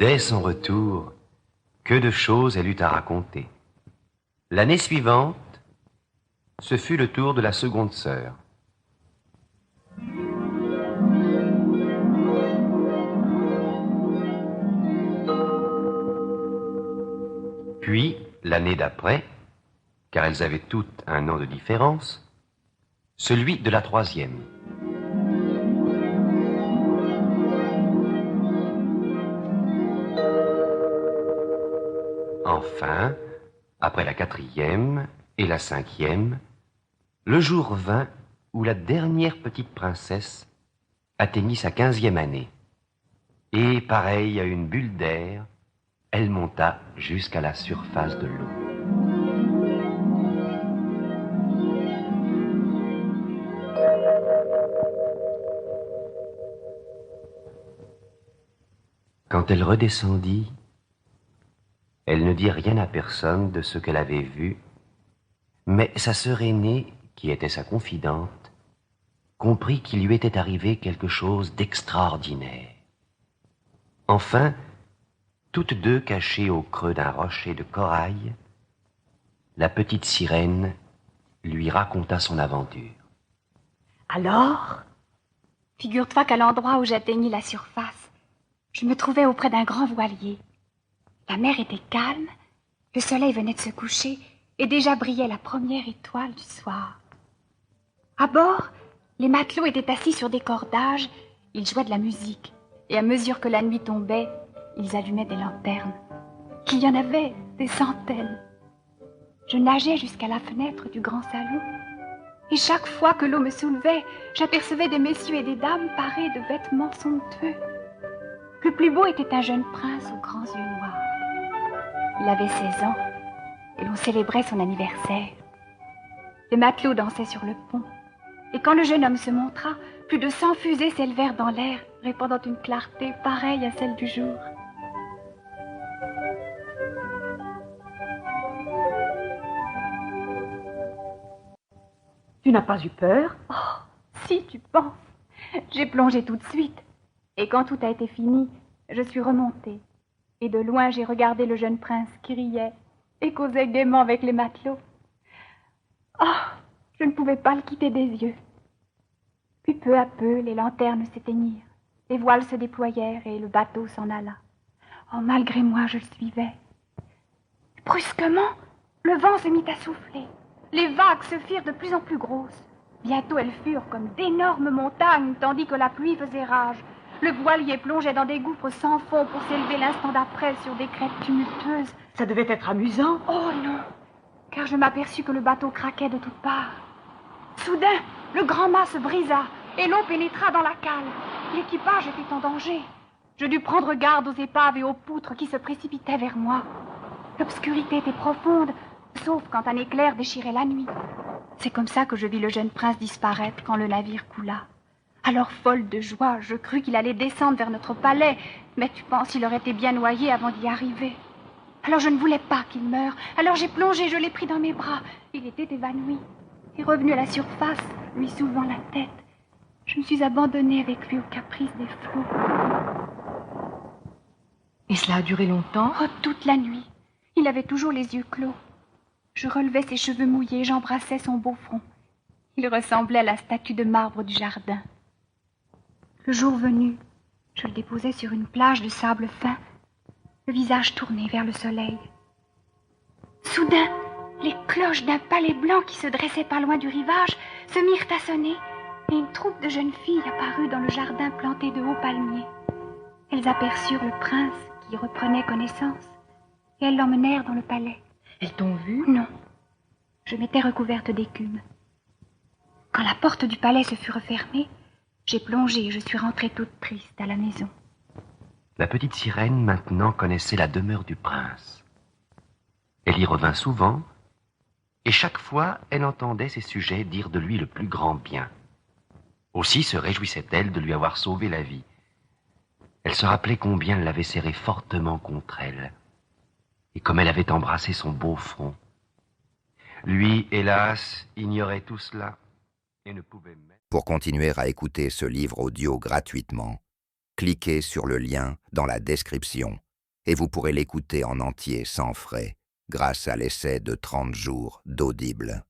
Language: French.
Dès son retour, que de choses elle eut à raconter. L'année suivante, ce fut le tour de la seconde sœur. Puis, l'année d'après, car elles avaient toutes un an de différence, celui de la troisième. Enfin, après la quatrième et la cinquième, le jour vint où la dernière petite princesse atteignit sa 15e année. Et, pareille à une bulle d'air, elle monta jusqu'à la surface de l'eau. Quand elle redescendit, elle ne dit rien à personne de ce qu'elle avait vu, mais sa sœur aînée, qui était sa confidente, comprit qu'il lui était arrivé quelque chose d'extraordinaire. Enfin, toutes deux cachées au creux d'un rocher de corail, la petite sirène lui raconta son aventure. Alors, figure-toi qu'à l'endroit où j'atteignis la surface, je me trouvais auprès d'un grand voilier. La mer était calme, le soleil venait de se coucher et déjà brillait la première étoile du soir. À bord, les matelots étaient assis sur des cordages, ils jouaient de la musique, et à mesure que la nuit tombait, ils allumaient des lanternes. Il y en avait des centaines. Je nageais jusqu'à la fenêtre du grand salon, et chaque fois que l'eau me soulevait, j'apercevais des messieurs et des dames parés de vêtements somptueux. Le plus beau était un jeune prince aux grands yeux noirs. Il avait 16 ans, et l'on célébrait son anniversaire. Les matelots dansaient sur le pont, et quand le jeune homme se montra, plus de 100 fusées s'élevèrent dans l'air, répandant une clarté pareille à celle du jour. Tu n'as pas eu peur? Oh, si tu penses. J'ai plongé tout de suite, et quand tout a été fini, je suis remontée. Et de loin, j'ai regardé le jeune prince qui riait et causait gaiement avec les matelots. Oh, je ne pouvais pas le quitter des yeux. Puis peu à peu, les lanternes s'éteignirent, les voiles se déployèrent et le bateau s'en alla. Oh, malgré moi, je le suivais. Brusquement, le vent se mit à souffler. Les vagues se firent de plus en plus grosses. Bientôt, elles furent comme d'énormes montagnes, tandis que la pluie faisait rage. Le voilier plongeait dans des gouffres sans fond pour s'élever l'instant d'après sur des crêtes tumultueuses. Ça devait être amusant. Oh non, car je m'aperçus que le bateau craquait de toutes parts. Soudain, le grand mât se brisa et l'eau pénétra dans la cale. L'équipage était en danger. Je dus prendre garde aux épaves et aux poutres qui se précipitaient vers moi. L'obscurité était profonde, sauf quand un éclair déchirait la nuit. C'est comme ça que je vis le jeune prince disparaître quand le navire coula. Alors, folle de joie, je crus qu'il allait descendre vers notre palais, mais tu penses qu'il aurait été bien noyé avant d'y arriver. Alors je ne voulais pas qu'il meure, alors j'ai plongé, je l'ai pris dans mes bras. Il était évanoui, et revenu à la surface, lui soulevant la tête, je me suis abandonnée avec lui au caprice des flots. Et cela a duré longtemps? Oh, toute la nuit. Il avait toujours les yeux clos. Je relevais ses cheveux mouillés, j'embrassais son beau front. Il ressemblait à la statue de marbre du jardin. Le jour venu, je le déposais sur une plage de sable fin, le visage tourné vers le soleil. Soudain, les cloches d'un palais blanc qui se dressait pas loin du rivage se mirent à sonner, et une troupe de jeunes filles apparut dans le jardin planté de hauts palmiers. Elles aperçurent le prince qui reprenait connaissance, et elles l'emmenèrent dans le palais. Elles t'ont vu? Non, je m'étais recouverte d'écume. Quand la porte du palais se fut refermée, j'ai plongé et je suis rentrée toute triste à la maison. La petite sirène maintenant connaissait la demeure du prince. Elle y revint souvent, et chaque fois elle entendait ses sujets dire de lui le plus grand bien. Aussi se réjouissait-elle de lui avoir sauvé la vie. Elle se rappelait combien elle l'avait serré fortement contre elle, et comme elle avait embrassé son beau front. Lui, hélas, ignorait tout cela, et ne pouvait même... Pour continuer à écouter ce livre audio gratuitement, cliquez sur le lien dans la description. et vous pourrez l'écouter en entier sans frais, grâce à l'essai de 30 jours d'Audible.